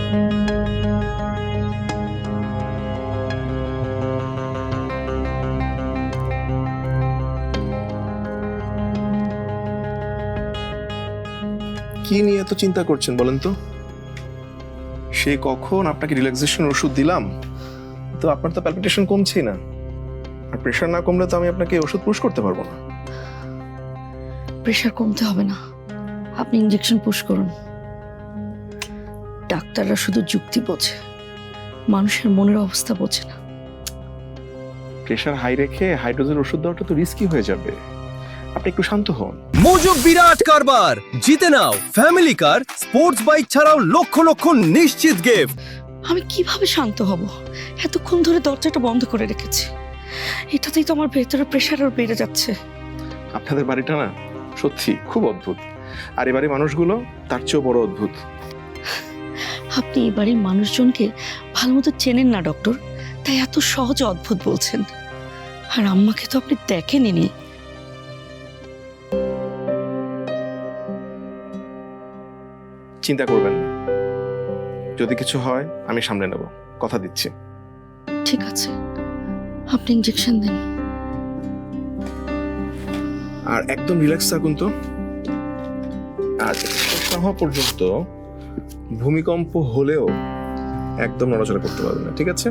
কি নিয়ে এত চিন্তা করছেন বলেন তো? সে কখন আপনাকে রিল্যাক্সেশন ওষুধ দিলাম, তো আপনার তো প্যালপিটেশন কমছেই না, আর প্রেশার না কমলে তো আমি আপনাকে ওষুধ পুশ করতে পারবো না। প্রেশার কমতে হবে না, আপনি ইনজেকশন পুশ করুন। ডাক্তাররা শুধু যুক্তি বোঝে, মানুষের মনের অবস্থা বোঝে না। প্রেশার হাই রেখে হাইড্রোজেন ওষুধ দেওয়াটা তো রিস্কি হয়ে যাবে, আপনি একটু শান্ত হন। মোজো বিরাট কারবার জিতে নাও ফ্যামিলি কার, স্পোর্টস বাইক ছাড়াও লক্ষ লক্ষ নিশ্চিত গিফট। আমি কিভাবে শান্ত হব? এতক্ষণ ধরে দরজাটা বন্ধ করে রেখেছি, এটাতেই তো আমার ভেতরে প্রেশার আর বেড়ে যাচ্ছে। আপনাদের বাড়িটা না সত্যি খুব অদ্ভুত, আর এ বাড়ির মানুষগুলো তার চেয়েও বড় অদ্ভুত। আপনি এই বাড়ির মানুষজনকে ভালো মতো চেনেন না ডক্টর, তাই এত সহজে অদ্ভুত বলছেন। আর আম্মাকে তো আপনি দেখেননি। চিন্তা করবেন না, যদি কিছু হয় আমি সামলে নেব, কথা দিচ্ছি। ঠিক আছে, আপনি ইনজেকশন দেন। আর একদম রিল্যাক্স থাকুন তো। আজ শেষ না হওয়া পর্যন্ত ভূমিকম্প হলেও একদম নড়াচড়া করতে পারবেন না, ঠিক আছে?